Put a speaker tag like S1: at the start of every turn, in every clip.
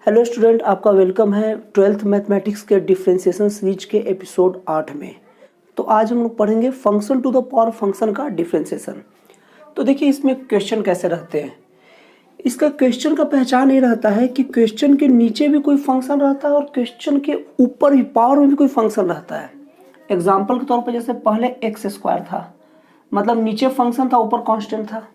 S1: Hello student, आपका welcome है 12th mathematics के डिफ्रेंशिएशन सीरीज के एपिसोड 8 में। तो आज हम लोग पढ़ेंगे function to the power function का डिफ्रेंशिएशन। तो देखिए इसमें क्वेश्चन कैसे रहते हैं। इसका क्वेश्चन का पहचान ये रहता है कि क्वेश्चन के नीचे भी कोई फंक्शन रहता है और क्वेश्चन के ऊपर भी पावर में भी कोई फंक्शन रहता है। एग्जाम्पल के तौर पर जैसे पहले एक्स स्क्वायर था, मतलब नीचे फंक्शन था ऊपर कॉन्स्टेंट था।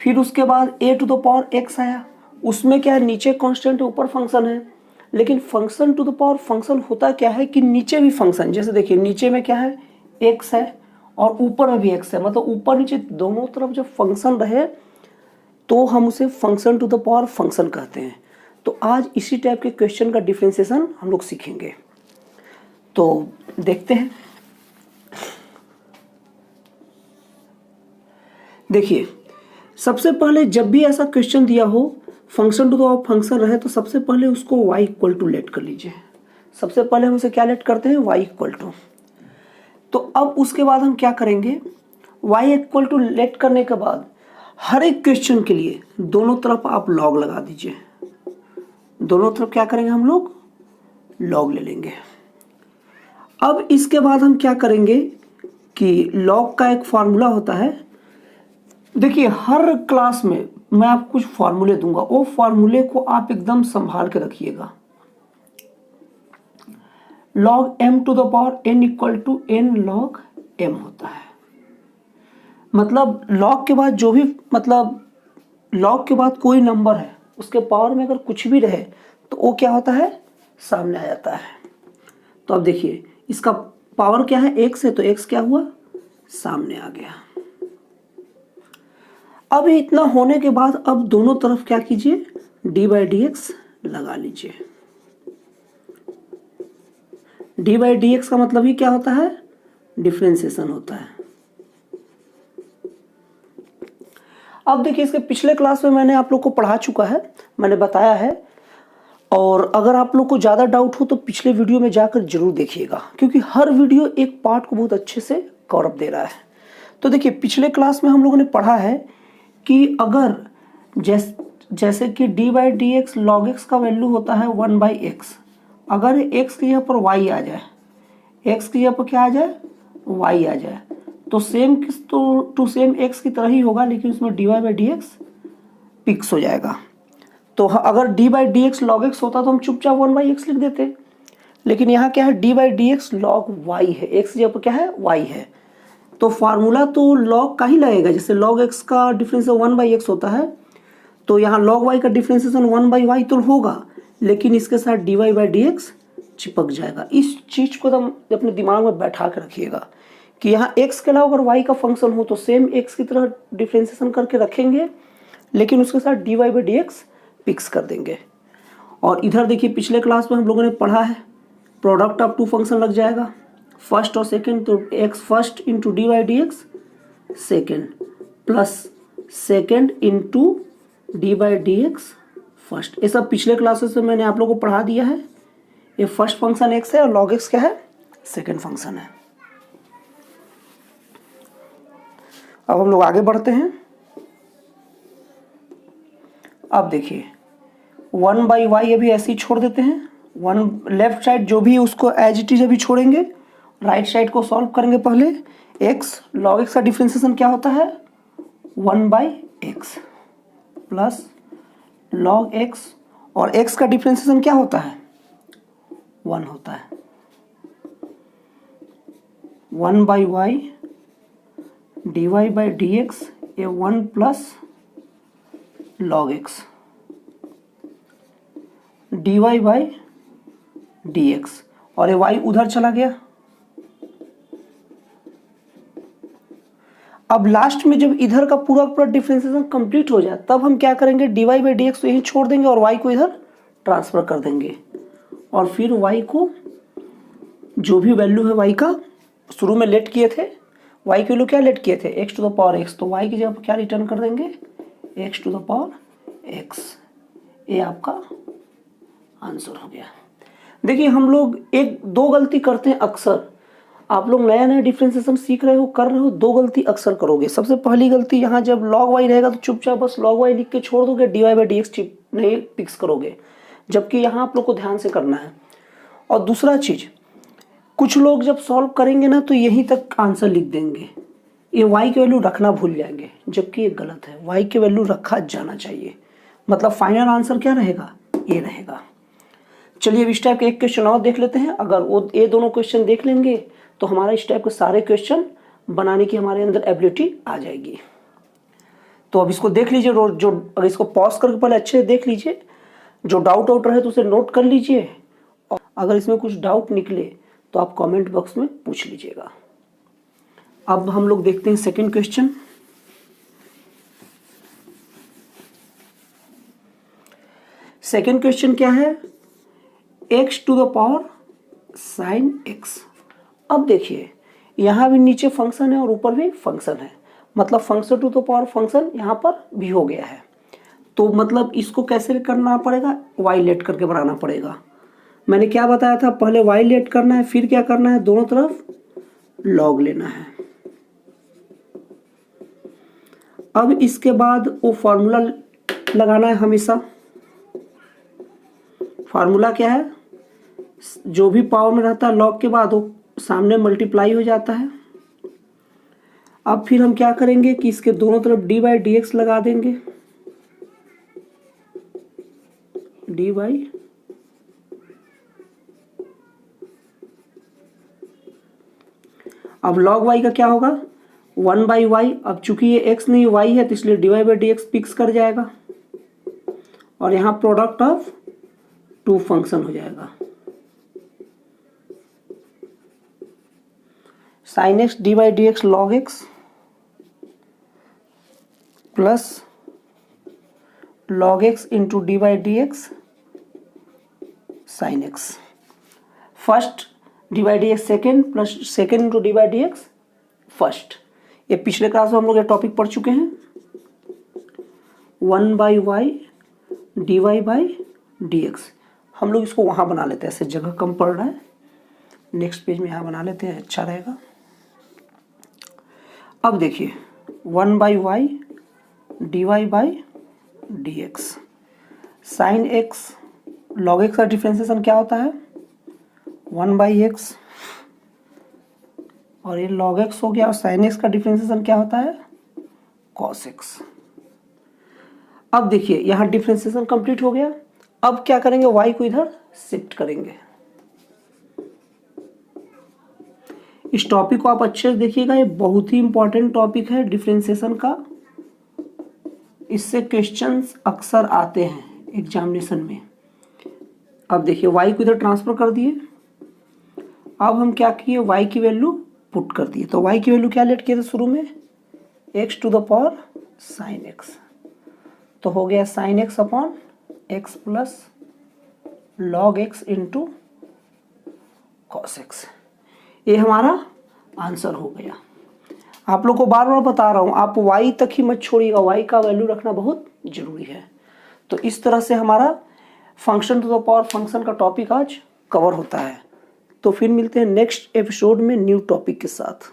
S1: फिर उसके बाद ए टू द पावर एक्स आया, उसमें क्या है नीचे कांस्टेंट है ऊपर फंक्शन है। लेकिन function to the power function होता क्या है कि नीचे भी फंक्शन, जैसे देखिए नीचे में क्या है एक्स है और ऊपर में भी एक्स है, मतलब ऊपर नीचे दोनों तरफ जब फंक्शन रहे तो हम उसे function to the power function कहते हैं। तो आज इसी टाइप के क्वेश्चन का डिफ्रेंशिएशन हम लोग सीखेंगे। तो देखते हैं। देखिए सबसे पहले जब भी ऐसा क्वेश्चन दिया हो function to the power function रहे तो सबसे पहले उसको y इक्वल टू लेट कर लीजिए। सबसे पहले हम उसे क्या लेट करते हैं, y इक्वल टू। तो अब उसके बाद हम क्या करेंगे, y इक्वल टू लेट करने के बाद हर एक क्वेश्चन के लिए दोनों तरफ आप लॉग लगा दीजिए। दोनों तरफ क्या करेंगे, हम लोग लॉग ले लेंगे। अब इसके बाद हम क्या करेंगे कि लॉग का एक फार्मूला होता है। देखिए हर क्लास में मैं आपको कुछ फार्मूले दूंगा, वो फार्मूले को आप एकदम संभाल के रखिएगा। Log m to the power n equal to n log m होता है। मतलब लॉग के बाद जो भी, मतलब लॉग के बाद कोई नंबर है उसके पावर में अगर कुछ भी रहे तो वो क्या होता है, सामने आ जाता है। तो अब देखिए इसका पावर क्या है, x है, तो x क्या हुआ, सामने आ गया। अब इतना होने के बाद अब दोनों तरफ क्या कीजिए, d/dx लगा लीजिए। d/dx का मतलब ही क्या होता है, डिफरेंशिएशन होता है। अब देखिए इसके पिछले क्लास में मैंने आप लोग को पढ़ा चुका है, मैंने बताया है। और अगर आप लोग को ज़्यादा डाउट हो तो पिछले वीडियो में जाकर जरूर देखिएगा, क्योंकि हर वीडियो एक पार्ट को बहुत अच्छे से कवर अप दे रहा है। तो देखिए पिछले क्लास में हम लोगों ने पढ़ा है कि अगर जैसे कि d/dx log x का वैल्यू होता है 1/x। अगर x की जगह पर y आ जाए, x की जगह पर क्या आ जाए, y आ जाए, तो सेम टू सेम x की तरह ही होगा, लेकिन उसमें dy/dx फिक्स हो जाएगा। तो अगर d/dx log x होता तो हम चुपचाप 1/x लिख देते, लेकिन यहाँ क्या है, d/dx log y है, x की जगह पर क्या है, y है। तो फार्मूला तो log का ही लगेगा। जैसे log x का डिफरेंशिएशन 1/x होता है, तो यहाँ log y का डिफरेंशिएशन 1/y तो होगा, लेकिन इसके साथ dy/dx चिपक जाएगा। इस चीज को एकदम अपने दिमाग में बैठा के रखिएगा कि यहाँ x के अलावा अगर y का फंक्शन हो तो सेम x की तरह डिफरेंशिएशन करके रखेंगे, लेकिन उसके साथ dy/dx फिक्स कर देंगे। और इधर देखिए पिछले क्लास में हम लोगों ने पढ़ा है प्रोडक्ट ऑफ टू फंक्शन लग जाएगा, फर्स्ट और सेकेंड, तो x first into dy/dx second plus second into dy/dx first. ये सब पिछले क्लासेस में मैंने आप लोगों को पढ़ा दिया है। ये फर्स्ट फंक्शन x है और log x क्या है, सेकेंड फंक्शन है। अब हम लोग आगे बढ़ते हैं। अब देखिए 1/y अभी ऐसे ही छोड़ देते हैं। वन लेफ्ट साइड जो भी है उसको एज इट इज अभी छोड़ेंगे, राइट साइड को सॉल्व करेंगे। पहले x log x का डिफरेंशिएशन क्या होता है, 1/x प्लस log x, और x का डिफरेंशिएशन क्या होता है, 1 होता है। 1/y dy/dx ये 1 प्लस log x dy/dx, और ये y उधर चला गया। अब लास्ट में जब इधर का पूरा पूरा डिफरेंशिएशन कंप्लीट हो जाए तब हम क्या करेंगे, dy/dx तो यहीं छोड़ देंगे और y को इधर ट्रांसफर कर देंगे। और फिर y को जो भी वैल्यू है y का शुरू में लेट किए थे, y की वैल्यू क्या लेट किए थे, x to the power x, तो y की जगह पर क्या रिटर्न कर देंगे, x to the power x। ये आपका आंसर हो गया। देखिए हम लोग एक दो गलती करते हैं अक्सर। आप लोग नया नया डिफरेंशिएशन सीख रहे हो, कर रहे हो, दो गलती अक्सर करोगे। सबसे पहली गलती, यहाँ जब log y रहेगा तो चुपचाप बस log y लिख के छोड़ दोगे, dy/dx नहीं फिक्स करोगे। जबकि यहाँ आप लोग को ध्यान से करना है। और दूसरा चीज़, कुछ लोग जब सॉल्व करेंगे ना तो यहीं तक आंसर लिख देंगे, ये y की वैल्यू रखना भूल जाएंगे, जबकि ये गलत है। y की वैल्यू रखा जाना चाहिए, मतलब फाइनल आंसर क्या रहेगा, ये रहेगा। चलिए अब इस टाइप के एक क्वेश्चन और देख लेते हैं। अगर वो ये दोनों क्वेश्चन देख लेंगे तो हमारा इस टाइप के सारे क्वेश्चन बनाने की हमारे अंदर एबिलिटी आ जाएगी। तो अब इसको देख लीजिए, जो अगर इसको पॉज करके पहले अच्छे से देख लीजिए, जो डाउट आउट रहे तो उसे नोट कर लीजिए, और अगर इसमें कुछ डाउट निकले तो आप कमेंट बॉक्स में पूछ लीजिएगा। अब हम लोग देखते हैं सेकंड क्वेश्चन। सेकंड क्वेश्चन क्या है, x to the power sine x। अब देखिए यहाँ भी नीचे फंक्शन है और ऊपर भी फंक्शन है, मतलब function to the power function यहाँ पर भी हो गया है। तो मतलब इसको कैसे करना पड़ेगा, y लेट करके बनाना पड़ेगा। मैंने क्या बताया था, पहले y लेट करना है, फिर क्या करना है, दोनों तरफ log लेना है। अब इसके बाद वो फॉर्मूला लगाना है हमेशा। फार्मूला क्या है, जो भी पावर में रहता है log के बाद वो सामने मल्टीप्लाई हो जाता है। अब फिर हम क्या करेंगे कि इसके दोनों तरफ डी बाई डी एक्स लगा देंगे, डी बाई अब log y का क्या होगा, 1 बाई वाई। अब चूंकि ये x नहीं y है तो इसलिए D Y by D X fix कर जाएगा, और यहाँ प्रोडक्ट ऑफ टू फंक्शन हो जाएगा, sine x D by D x log x plus log x into D by D X sine x. First D by D x second plus second into D by D x first. ये पिछले class में हम लोग ये topic पढ़ चुके हैं। 1 by Y D Y by D X. हम लोग इसको वहाँ बना लेते हैं, ऐसे जगह कम पड़ रहा है, नेक्स्ट पेज में यहाँ बना लेते हैं, अच्छा रहेगा। अब देखिए 1 by Y D Y by D X sine X, log X का डिफ्रेंसिएशन क्या होता है 1 बाई एक्स, और ये लॉग एक्स हो गया, और साइन एक्स का डिफ्रेंसिएशन क्या होता है कॉस एक्स। अब देखिए यहाँ डिफ्रेंसिएशन कंप्लीट हो गया। अब क्या करेंगे, y को इधर शिफ्ट करेंगे। इस टॉपिक को आप अच्छे से देखिएगा, ये बहुत ही इंपॉर्टेंट टॉपिक है डिफरेंशिएशन का। इससे क्वेश्चंस अक्सर आते हैं एग्जामिनेशन में। अब देखिए y को इधर ट्रांसफर कर दिए। अब हम क्या किए, y की वैल्यू पुट कर दिए। तो y की वैल्यू क्या लेट किए थे शुरू में, x to the power sine x। तो हो गया sine x upon x plus log x into cos x। ये हमारा आंसर हो गया। आप लोग को बार बार बता रहा हूँ, आप y तक ही मत छोड़िएगा, y का वैल्यू रखना बहुत जरूरी है। तो इस तरह से हमारा function to the power function का टॉपिक आज कवर होता है। तो फिर मिलते हैं नेक्स्ट एपिसोड में न्यू टॉपिक के साथ।